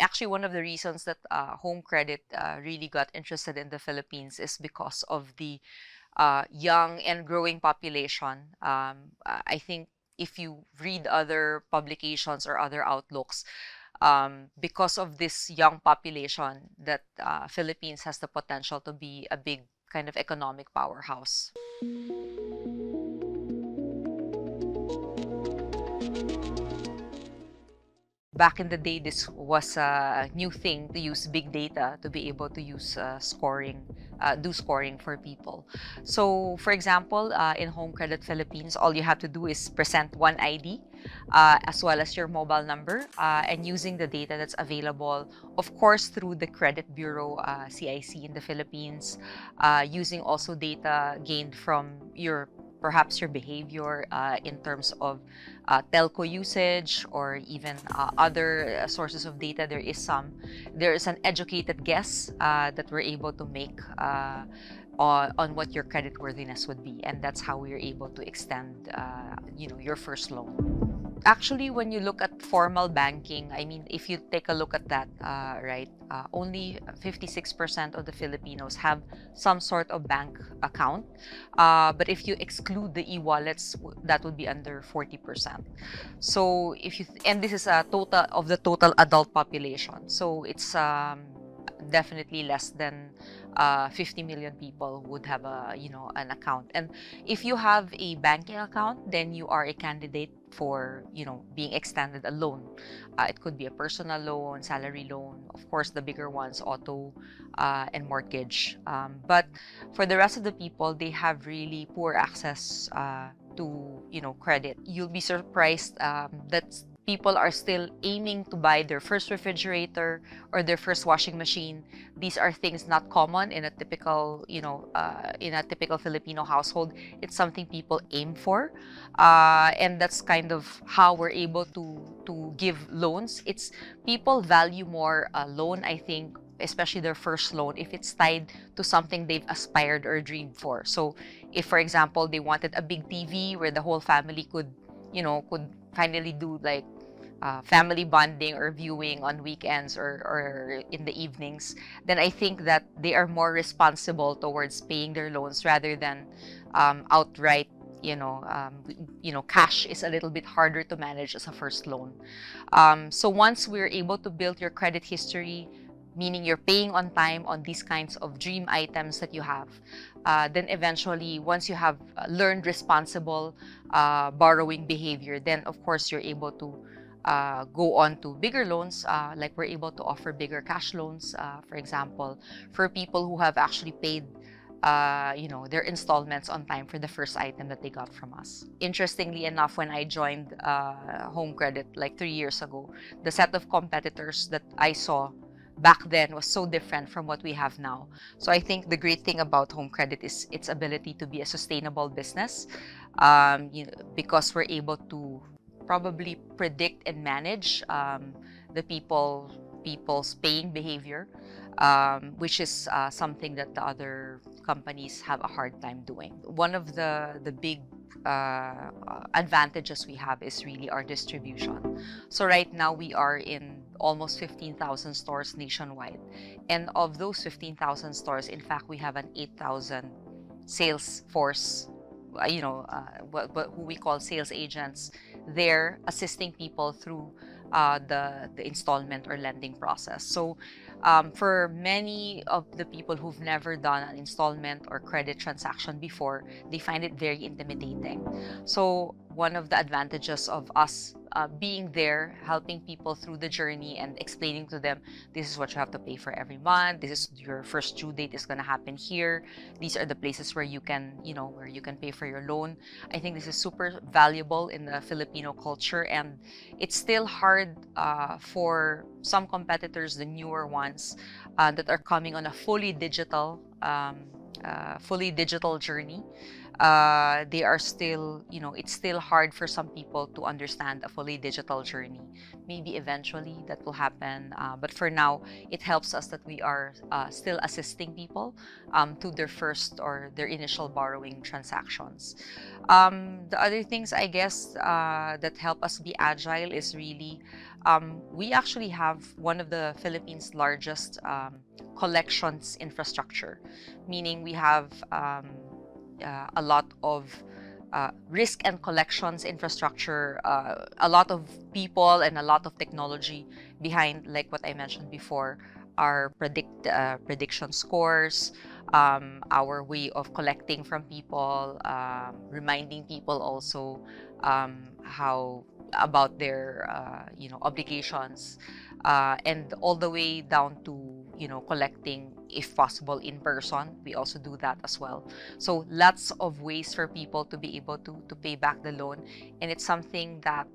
Actually, one of the reasons that home credit really got interested in the Philippines is because of the young and growing population. I think if you read other publications or other outlooks, because of this young population, that Philippines has the potential to be a big kind of economic powerhouse. Back in the day, this was a new thing to use big data to be able to use do scoring for people. So, for example, in Home Credit Philippines, all you have to do is present one ID as well as your mobile number, and using the data that's available, of course, through the Credit Bureau CIC in the Philippines, using also data gained from perhaps your behavior in terms of telco usage or even other sources of data. There is an educated guess that we're able to make on what your credit worthiness would be, and that's how we're able to extend your first loan. Actually, when you look at formal banking, I mean, if you take a look at that, right, only 56% of the Filipinos have some sort of bank account. But if you exclude the e-wallets, that would be under 40%. So and this is a total of the total adult population. So it's definitely less than 50 million people would have an account. And if you have a banking account, then you are a candidate for being extended a loan. It could be a personal loan, salary loan, of course the bigger ones, auto and mortgage. But for the rest of the people, they have really poor access to credit. You'll be surprised that people are still aiming to buy their first refrigerator or their first washing machine. These are things not common in a typical Filipino household. It's something people aim for, and that's kind of how we're able to give loans. It's people value more a loan, I think, especially their first loan, if it's tied to something they've aspired or dreamed for. So if, for example, they wanted a big TV where the whole family could finally do like family bonding or viewing on weekends or in the evenings, then I think that they are more responsible towards paying their loans rather than outright. Cash is a little bit harder to manage as a first loan. So once we're able to build your credit history, meaning you're paying on time on these kinds of dream items that you have, then eventually, once you have learned responsible borrowing behavior, then of course you're able to go on to bigger loans, like we're able to offer bigger cash loans, for example, for people who have actually paid their installments on time for the first item that they got from us. Interestingly enough, when I joined Home Credit like 3 years ago, the set of competitors that I saw back then was so different from what we have now. So I think the great thing about Home Credit is its ability to be a sustainable business, because we're able to probably predict and manage the people's paying behavior, which is something that the other companies have a hard time doing. One of the big advantages we have is really our distribution. So right now we are in almost 15,000 stores nationwide, and of those 15,000 stores, in fact, we have an 8,000 sales force, who we call sales agents. They're assisting people through the installment or lending process. So for many of the people who've never done an installment or credit transaction before, they find it very intimidating. So one of the advantages of us being there, helping people through the journey and explaining to them, this is what you have to pay for every month. This is your first due date is going to happen here. These are the places where you can pay for your loan. I think this is super valuable in the Filipino culture, and it's still hard for some competitors, the newer ones, that are coming on a fully digital journey. they are still, it's still hard for some people to understand a fully digital journey. Maybe eventually that will happen, but for now, it helps us that we are still assisting people to their first or their initial borrowing transactions. The other things, I guess, that help us be agile is really, we actually have one of the Philippines' largest collections infrastructure, meaning we have a lot of risk and collections infrastructure, a lot of people and a lot of technology behind, like what I mentioned before, our prediction scores, our way of collecting from people, reminding people also how about their obligations, and all the way down to collecting, if possible, in person. We also do that as well. So lots of ways for people to be able to pay back the loan, and it's something that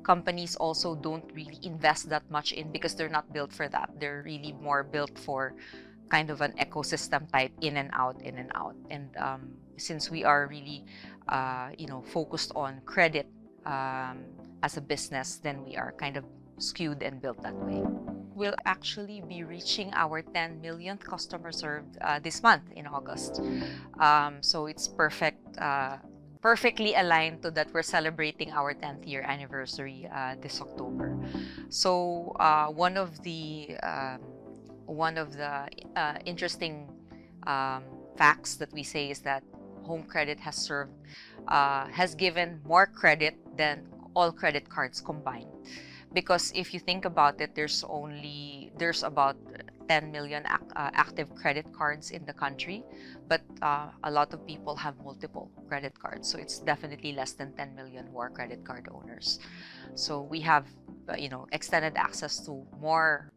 companies also don't really invest that much in because they're not built for that. They're really more built for kind of an ecosystem type, in and out, in and out. And since we are really focused on credit as a business, then we are kind of skewed and built that way. We'll actually be reaching our 10 millionth customer served this month in August. So it's perfectly aligned to that we're celebrating our 10th year anniversary this October. So one of the interesting facts that we say is that home credit has given more credit than all credit cards combined. Because if you think about it, there's about 10 million active credit cards in the country, but a lot of people have multiple credit cards. So it's definitely less than 10 million who are credit card owners. So we have extended access to more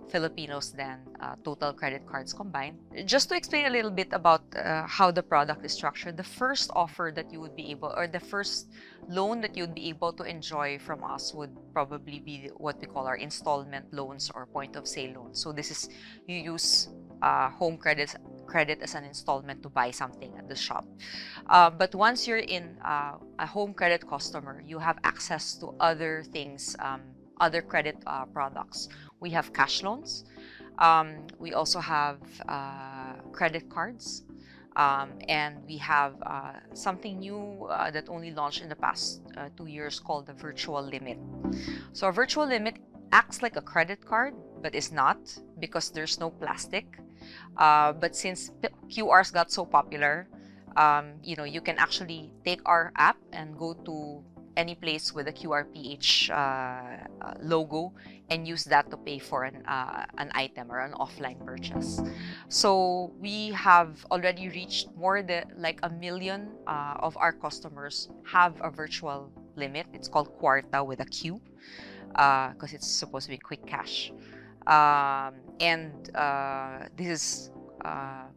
Filipinos than total credit cards combined. Just to explain a little bit about how the product is structured, the first offer that you would be able, or the first loan that you'd be able to enjoy from us would probably be what we call our installment loans or point of sale loans. So this is, you use home credit as an installment to buy something at the shop. But once you're in a home credit customer, you have access to other things, other credit products. We have cash loans. We also have credit cards. And we have something new that only launched in the past 2 years called the virtual limit. So a virtual limit acts like a credit card, but is not, because there's no plastic. But since QRs got so popular, you can actually take our app and go to any place with a QRPH logo and use that to pay for an item or an offline purchase. So we have already reached more than like 1 million of our customers have a virtual limit. It's called Kwarta with a Q because it's supposed to be quick cash. And this is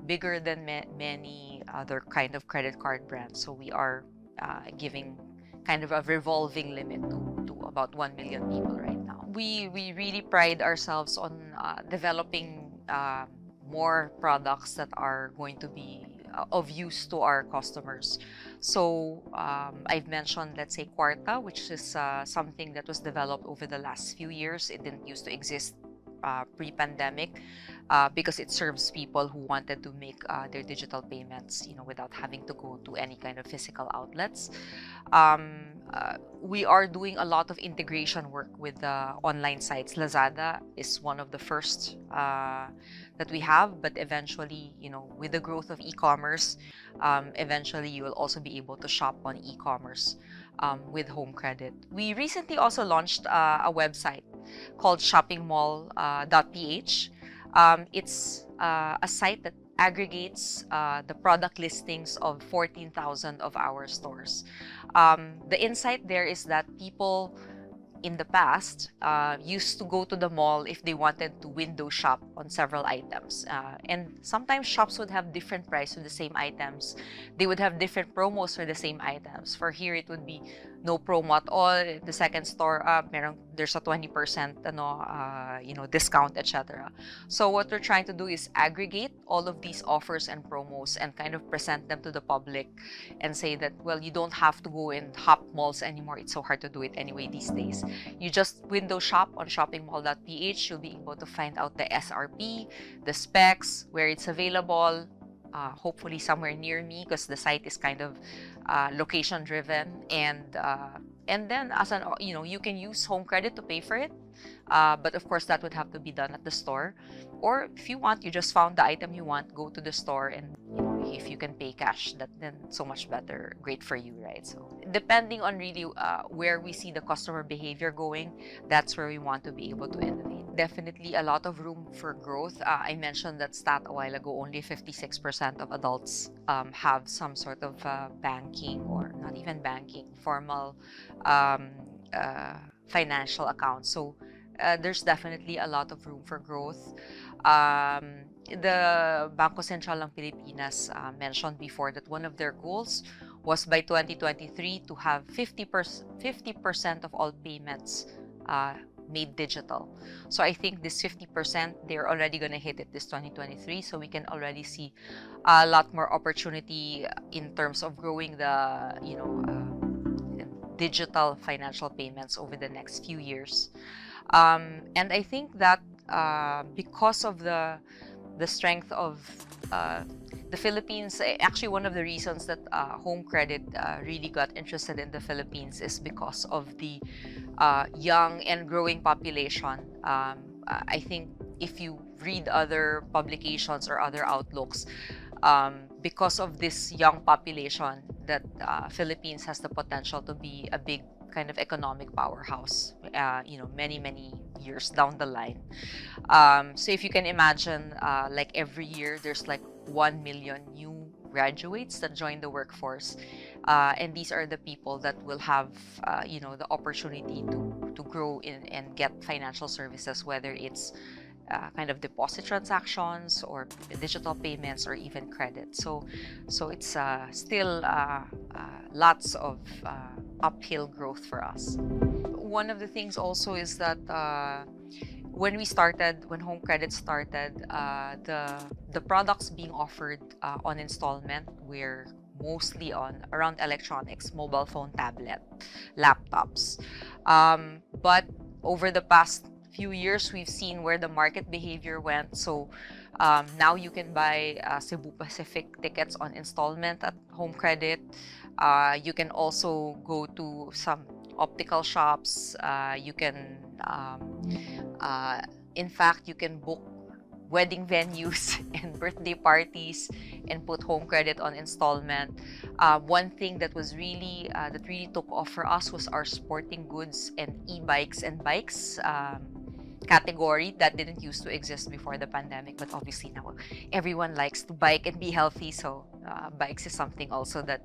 bigger than many other kind of credit card brands. So we are giving kind of a revolving limit to about 1 million people right now. We really pride ourselves on developing more products that are going to be of use to our customers. So I've mentioned, let's say, Kwarta, which is something that was developed over the last few years. It didn't used to exist pre-pandemic because it serves people who wanted to make their digital payments, without having to go to any kind of physical outlets. We are doing a lot of integration work with the online sites. Lazada is one of the first that we have, but eventually, with the growth of e-commerce, eventually you will also be able to shop on e-commerce with home credit. We recently also launched a website called shoppingmall.ph. It's a site that aggregates the product listings of 14,000 of our stores. The insight there is that people in the past used to go to the mall if they wanted to window shop on several items. And sometimes shops would have different price for the same items. They would have different promos for the same items. For here, it would be no promo at all. The second store up, there's a 20% discount, etc. So what we're trying to do is aggregate all of these offers and promos and kind of present them to the public and say that, well, you don't have to go and hop malls anymore. It's so hard to do it anyway these days. You just window shop on shoppingmall.ph. You'll be able to find out the SRP, the specs, where it's available, hopefully somewhere near me, because the site is kind of location driven, and then you can use home credit to pay for it, but of course that would have to be done at the store, or if you want, you just found the item you want, go to the store, and if you can pay cash, then so much better, great for you, right? So depending on really where we see the customer behavior going, that's where we want to be able to innovate. Definitely a lot of room for growth. I mentioned that stat a while ago, only 56% of adults have some sort of banking, or not even banking, formal financial account. So there's definitely a lot of room for growth. The Bangko Sentral ng Pilipinas mentioned before that one of their goals was by 2023 to have 50% of all payments made digital. So I think this 50%, they're already going to hit it this 2023. So we can already see a lot more opportunity in terms of growing the digital financial payments over the next few years. And I think that because of the strength of the Philippines, actually one of the reasons that Home Credit really got interested in the Philippines is because of the young and growing population. I think if you read other publications or other outlooks, because of this young population, that Philippines has the potential to be a big kind of economic powerhouse, many years down the line. So if you can imagine, like every year there's like 1 million new graduates that join the workforce, and these are the people that will have the opportunity to grow in and get financial services, whether it's kind of deposit transactions or digital payments or even credit. So it's still lots of uphill growth for us. One of the things also is that when Home Credit started, the products being offered on installment were mostly around electronics, mobile phone, tablet, laptops. But over the past few years, we've seen where the market behavior went. So now you can buy Cebu Pacific tickets on installment at Home Credit. You can also go to some optical shops. You can, in fact, you can book wedding venues and birthday parties and put Home Credit on installment. One thing that was really took off for us was our sporting goods and e-bikes and bikes category that didn't used to exist before the pandemic, but obviously now everyone likes to bike and be healthy, so bikes is something also that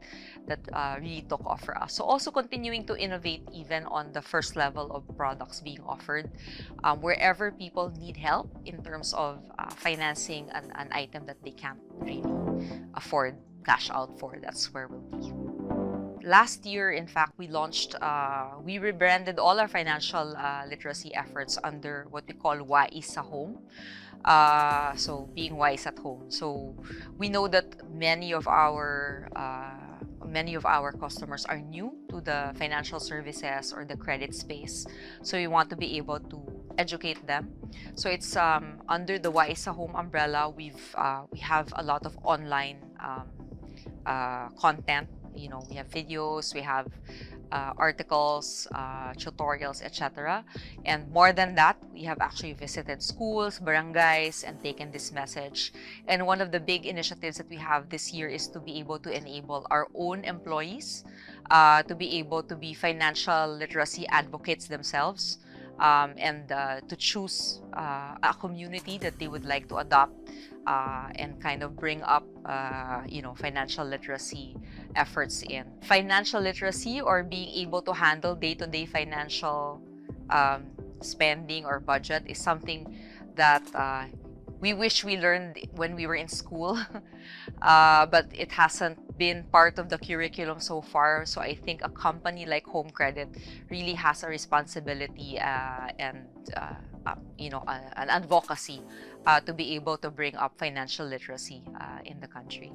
really took off for us. So also continuing to innovate even on the first level of products being offered, wherever people need help in terms of financing an item that they can't really afford cash out for, that's where we'll be. Last year, in fact, we rebranded all our financial literacy efforts under what we call Wais sa Home. So being wise at home. So we know that many of our customers are new to the financial services or the credit space. So we want to be able to educate them. So it's under the Wais sa Home umbrella. We have a lot of online content. We have videos, we have articles, tutorials, etc. And more than that, we have actually visited schools, barangays, and taken this message. And one of the big initiatives that we have this year is to be able to enable our own employees to be able to be financial literacy advocates themselves, and to choose a community that they would like to adopt and kind of bring up financial literacy efforts in. Financial literacy, or being able to handle day-to-day financial spending or budget, is something that we wish we learned when we were in school, but it hasn't been part of the curriculum so far. So I think a company like Home Credit really has a responsibility and an advocacy to be able to bring up financial literacy in the country.